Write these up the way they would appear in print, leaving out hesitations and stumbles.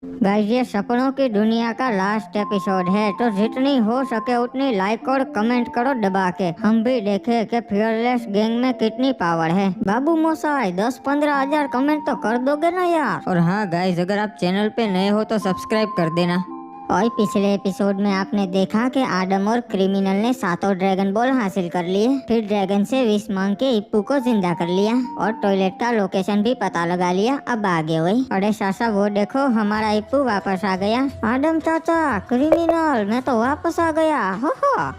Guys ये सपनों की दुनिया का लास्ट एपिसोड है, तो जितनी हो सके उतनी लाइक और कमेंट करो दबा के। हम भी देखे कि फियरलेस गैंग में कितनी पावर है। बाबू मोसाई 10-15 हजार कमेंट तो कर दोगे ना यार। और हाँ गाइस, अगर आप चैनल पे नए हो तो सब्सक्राइब कर देना। और पिछले एपिसोड में आपने देखा कि आदम और क्रिमिनल ने 7 ड्रैगन बॉल हासिल कर लिए, फिर ड्रैगन से विश मांग के इप्पू को जिंदा कर लिया और टॉयलेट का लोकेशन भी पता लगा लिया। अब आगे हुई। अरे सासा वो देखो, हमारा इप्पू वापस आ गया। आदम चाचा, क्रिमिनल मैं तो वापस आ गया। हो।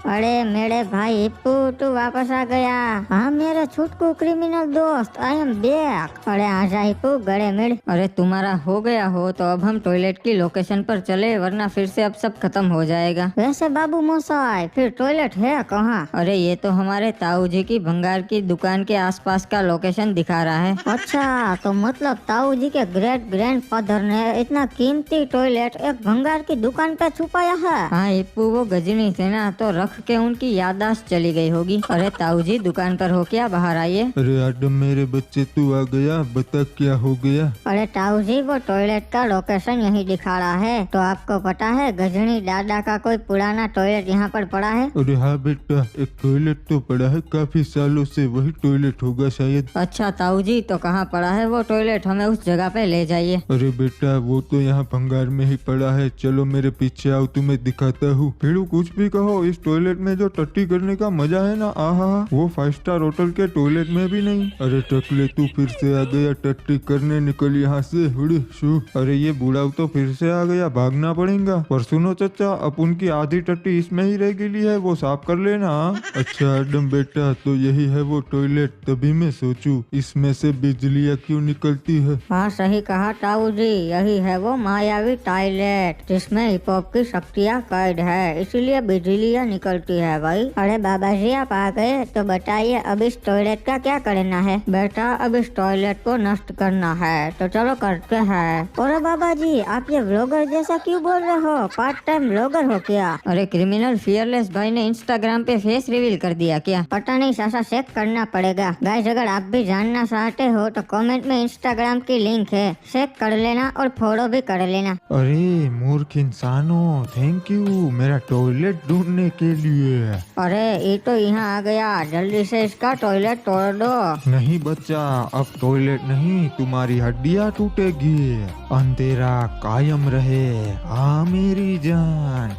अरे मेरे भाई इप्पू तू वापस आ गया। हाँ मेरे छुटकू क्रिमिनल दोस्त, आई एम बैक। अरे आजा इप्पू, गड़े मिल। अरे तुम्हारा हो गया हो तो अब हम टॉयलेट की लोकेशन पर चले, वरना फिर से अब सब खत्म हो जाएगा। वैसे बाबू मोसाई फिर टॉयलेट है कहाँ? अरे ये तो हमारे ताऊ जी की भंगार की दुकान के आसपास का लोकेशन दिखा रहा है। अच्छा, तो मतलब ताऊ जी के ग्रेट ग्रैंडफादर ने इतना कीमती टॉयलेट एक भंगार की दुकान पे छुपाया है। हाँ इप्पू वो गजनी थे ना, तो रख के उनकी याददाश्त चली गई होगी। अरे ताऊ जी दुकान पर हो क्या, बाहर आइए। अरे आदम मेरे बच्चे तू आ गया, बता क्या हो गया। अरे ताऊ जी वो टॉयलेट का लोकेशन यही दिखा रहा है। तो आपको पता है गजनी दादा का कोई पुराना टॉयलेट यहाँ पर पड़ा है? अरे हाँ बेटा, एक टॉयलेट तो पड़ा है, काफी सालों से वही टॉयलेट होगा शायद। अच्छा ताऊ जी, तो कहाँ पड़ा है वो टॉयलेट, हमें उस जगह पे ले जाइए। अरे बेटा वो तो यहाँ भंगार में ही पड़ा है, चलो मेरे पीछे आओ, तुम्हें दिखाता हूँ। फिर कुछ भी कहो, इस टॉयलेट में जो टट्टी करने का मजा है ना, आहा, वो 5 स्टार होटल के टॉयलेट में भी नहीं। अरे टकले तू फिर से आ गया टट्टी करने, निकल यहाँ से। हुड़ी शू। अरे ये बूढ़ा तो फिर से आ गया, भागना पड़ेगा। पर सुनो चचा, अब उनकी आधी टट्टी इसमें ही रह गई है, वो साफ कर लेना। अच्छा आदम बेटा, तो यही है वो टॉयलेट, तभी मैं सोचूं इसमें से बिजलियाँ क्यों निकलती है। हाँ सही कहा ताऊ जी, यही है वो मायावी टॉयलेट जिसमें हिप हॉप की शक्तियाँ कैद है, इसीलिए बिजलियाँ निकलती है भाई। अरे बाबा जी आप आ गए, तो बताइए अब इस टॉयलेट का क्या करना है? बेटा अब इस टॉयलेट को नष्ट करना है, तो चलो करते हैं। अरे बाबा जी आप ये व्लॉगर जैसा क्यों बोल रहे हो? पार्ट टाइम व्लॉगर हो क्या? अरे क्रिमिनल, फियरलेस भाई ने इंस्टाग्राम पे फेस रिवील कर दिया क्या? पता नहीं सासा, चेक करना पड़ेगा। गाइस अगर आप भी जानना चाहते हो तो कमेंट में इंस्टाग्राम की लिंक है, चेक कर लेना और फॉलो भी कर लेना। अरे मूर्ख इंसानों, थैंक यू मेरा टॉयलेट ढूंढने के लिए। अरे ये तो यहाँ आ गया, जल्दी से इसका टॉयलेट तोड़ दो। नहीं बच्चा, अब टॉयलेट नहीं, तुम्हारी हड्डियाँ टूटेगी। अंधेरा कायम रहे, हाँ मेरी जान।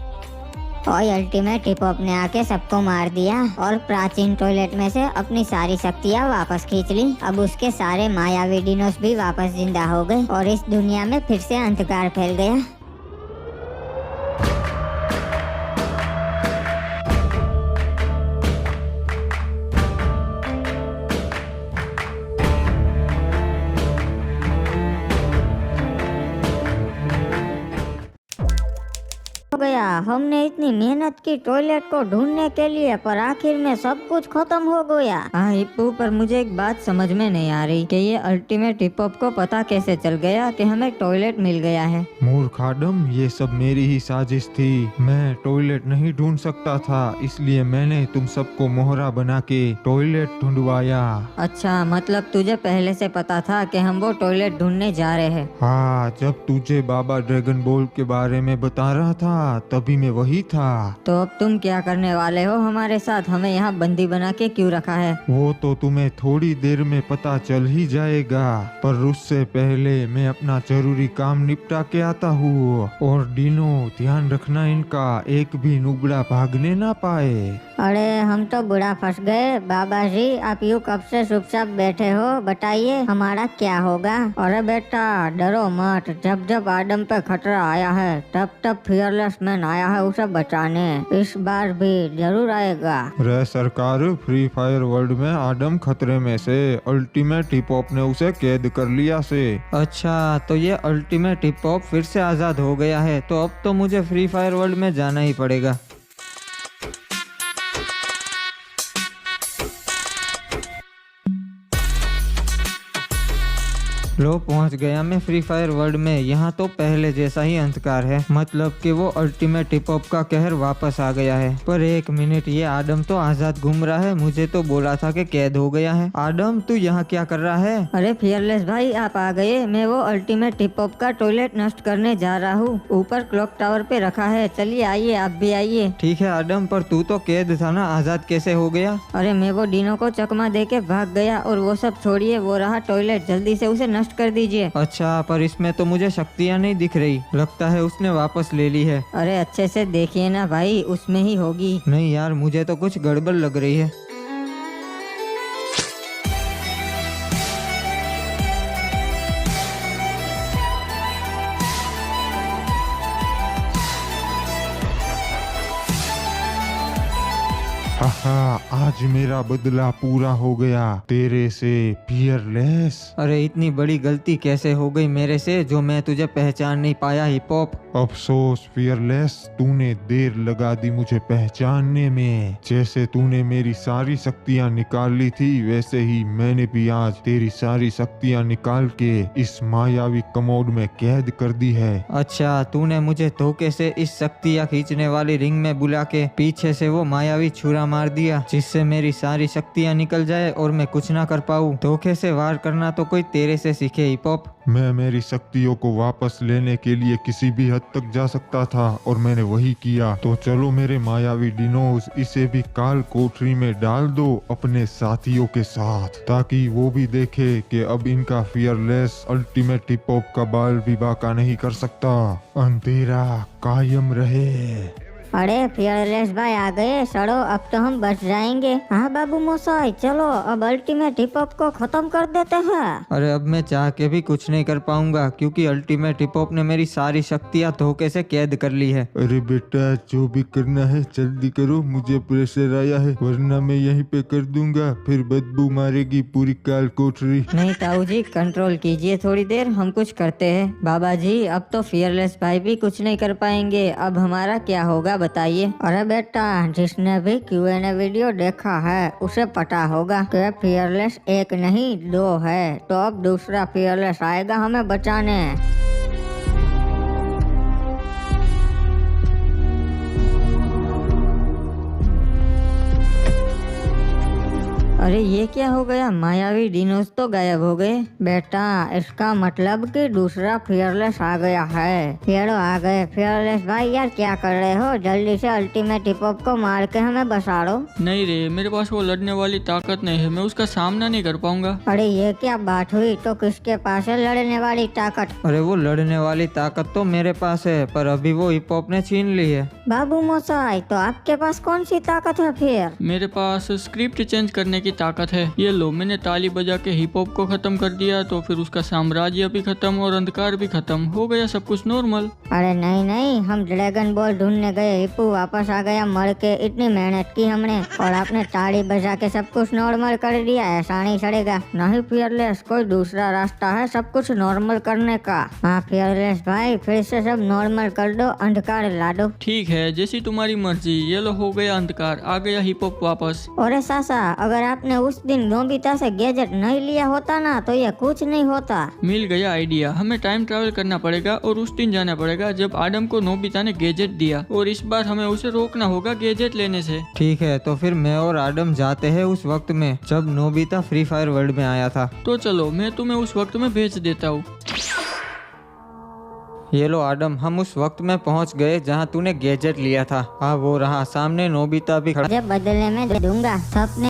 और अल्टीमेट हिप हॉप ने आके सबको मार दिया और प्राचीन टॉयलेट में से अपनी सारी शक्तियाँ वापस खींच ली। अब उसके सारे मायावी डिनोस भी वापस जिंदा हो गए और इस दुनिया में फिर से अंधकार फैल गया। हो गया, हमने इतनी मेहनत की टॉयलेट को ढूंढने के लिए, पर आखिर में सब कुछ खत्म हो गया। हाँ हिप्पू, पर मुझे एक बात समझ में नहीं आ रही कि ये अल्टीमेट हिप हॉप को पता कैसे चल गया कि हमें टॉयलेट मिल गया है। मूर्ख आदम, ये सब मेरी ही साजिश थी। मैं टॉयलेट नहीं ढूंढ सकता था, इसलिए मैंने तुम सबको मोहरा बना के टॉयलेट ढूंढवाया। अच्छा, मतलब तुझे पहले से पता था कि हम वो टॉयलेट ढूंढने जा रहे हैं? हाँ, जब तुझे बाबा ड्रैगन बॉल के बारे में बता रहा था तभी मैं वही था। तो अब तुम क्या करने वाले हो हमारे साथ? हमें यहाँ बंदी बना के क्यों रखा है? वो तो तुम्हें थोड़ी देर में पता चल ही जाएगा, पर उससे पहले मैं अपना जरूरी काम निपटा के आता हूँ। और डिनो, ध्यान रखना इनका एक भी नुबड़ा भागने ना पाए। अरे हम तो बुरा फंस गए। बाबा जी आप यूँ कब से चुपचाप बैठे हो, बताइए हमारा क्या होगा? अरे बेटा डरो मत, जब जब आदम पे खतरा आया है तब तब फियरलेस मैन आया है उसे बचाने, इस बार भी जरूर आएगा। रे सरकार, फ्री फायर वर्ल्ड में आदम खतरे में से, अल्टीमेट हिप हॉप ने उसे कैद कर लिया से। अच्छा, तो ये अल्टीमेट हिप हॉप फिर से आजाद हो गया है, तो अब तो मुझे फ्री फायर वर्ल्ड में जाना ही पड़ेगा। लो पहुंच गया मैं फ्री फायर वर्ल्ड में। यहाँ तो पहले जैसा ही अंधकार है, मतलब कि वो अल्टीमेट हिप हॉप का कहर वापस आ गया है। पर एक मिनट, ये आदम तो आजाद घूम रहा है, मुझे तो बोला था कि कैद हो गया है। आदम तू यहाँ क्या कर रहा है? अरे फियरलेस भाई आप आ गए। मैं वो अल्टीमेट हिप हॉप का टॉयलेट नष्ट करने जा रहा हूँ, ऊपर क्लॉक टावर पे रखा है। चलिए आइए, आप भी आइए। ठीक है आदम, पर तू तो कैद था ना, आजाद कैसे हो गया? अरे मैं वो डिनो को चकमा दे के भाग गया। और वो सब छोड़िए, वो रहा टॉयलेट, जल्दी से उसे नष्ट कर दीजिए। अच्छा, पर इसमें तो मुझे शक्तियाँ नहीं दिख रही, लगता है उसने वापस ले ली है। अरे अच्छे से देखिए ना भाई, उसमें ही होगी। नहीं यार, मुझे तो कुछ गड़बड़ लग रही है। हाहा, आज मेरा बदला पूरा हो गया तेरे से फियरलेस। अरे इतनी बड़ी गलती कैसे हो गई मेरे से, जो मैं तुझे पहचान नहीं पाया हिप हॉप। अफसोस फियरलेस, तूने देर लगा दी मुझे पहचानने में। जैसे तूने मेरी सारी शक्तियाँ निकाल ली थी, वैसे ही मैंने भी आज तेरी सारी शक्तियाँ निकाल के इस मायावी कमोड में कैद कर दी है। अच्छा, तूने मुझे धोखे से इस शक्तियाँ खींचने वाली रिंग में बुला के पीछे से वो मायावी छुरा मार दिया, जिससे मेरी सारी शक्तियाँ निकल जाए और मैं कुछ ना कर पाऊँ। धोखे से वार करना तो कोई तेरे से सीखे हिप हॉप। मैं मेरी शक्तियों को वापस लेने के लिए किसी भी हद तक जा सकता था और मैंने वही किया। तो चलो मेरे मायावी डिनोज, इसे भी काल कोठरी में डाल दो अपने साथियों के साथ, ताकि वो भी देखे कि अब इनका फियरलेस अल्टीमेट हिप हॉप का बाल भी बाका नहीं कर सकता। अंधेरा कायम रहे। अरे फियरलेस भाई आ गए, सड़ो अब तो हम बच जाएंगे। हाँ बाबू मोसाई, चलो अब अल्टीमेट हिप हॉप को खत्म कर देते हैं। अरे अब मैं चाह के भी कुछ नहीं कर पाऊंगा, क्योंकि अल्टीमेट हिप हॉप ने मेरी सारी शक्तियाँ धोखे से कैद कर ली है। अरे बेटा, जो भी करना है जल्दी करो, मुझे प्रेशर आया है, वरना मैं यहीं पे कर दूंगा, फिर बदबू मारेगी पूरी काल कोठरी। नहीं ताऊ जी, कंट्रोल कीजिए थोड़ी देर, हम कुछ करते हैं। बाबा जी अब तो फियरलेस भाई भी कुछ नहीं कर पाएंगे, अब हमारा क्या होगा बताइए। अरे बेटा, जिसने भी Q&A वीडियो देखा है उसे पता होगा कि फियरलेस एक नहीं दो है, तो अब दूसरा फियरलेस आएगा हमें बचाने। अरे ये क्या हो गया, मायावी डिनोज तो गायब हो गए। बेटा इसका मतलब कि दूसरा फियरलेस आ गया है। फियरो आ गए। फियरलेस भाई यार क्या कर रहे हो, जल्दी से अल्टीमेट हिप हॉप को मार के हमें बसा दो। नहीं रे, मेरे पास वो लड़ने वाली ताकत नहीं है, मैं उसका सामना नहीं कर पाऊंगा। अरे ये क्या बात हुई, तो किसके पास है लड़ने वाली ताकत? अरे वो लड़ने वाली ताकत तो मेरे पास है, पर अभी वो हिप हॉप ने छीन ली है। बाबू मोसाई, तो आपके पास कौन सी ताकत है फिर? मेरे पास स्क्रिप्ट चेंज करने की ताकत है। ये लो, मैंने ताली बजा के हिप हॉप को खत्म कर दिया, तो फिर उसका साम्राज्य भी खत्म और अंधकार भी खत्म हो गया, सब कुछ नॉर्मल। अरे नहीं नहीं, हम ड्रैगन बॉल ढूंढने गए, हिप्पू वापस आ गया मर के। इतनी मेहनत की हमने और आपने ताली बजा के सब कुछ नॉर्मल कर दिया, ऐसा नहीं चलेगा। नहीं फियरलेस, कोई दूसरा रास्ता है सब कुछ नॉर्मल करने का। हाँ फियरलेस भाई, फिर से सब नॉर्मल कर दो, अंधकार ला दो। ठीक है, जैसी तुम्हारी मर्जी। ये लो, हो गया अंधकार, आ गया हिप हॉप वापस। अरे सासा, अगर आपने उस दिन नोबिता से गैजेट नहीं लिया होता ना, तो ये कुछ नहीं होता। मिल गया आइडिया। हमें टाइम ट्रैवल करना पड़ेगा और उस दिन जाना पड़ेगा जब आदम को नोबिता ने गैजेट दिया, और इस बार हमें उसे रोकना होगा गैजेट लेने से। ठीक है, तो फिर मैं और आदम जाते हैं उस वक्त में जब नोबिता फ्री फायर वर्ल्ड में आया था। तो चलो, मैं तुम्हें उस वक्त में भेज देता हूँ। ये लो आदम, हम उस वक्त में पहुंच गए जहां तूने गैजेट लिया था। हाँ वो रहा सामने, नोबिता भी खड़ा। मुझे बदले में दूंगा। सपने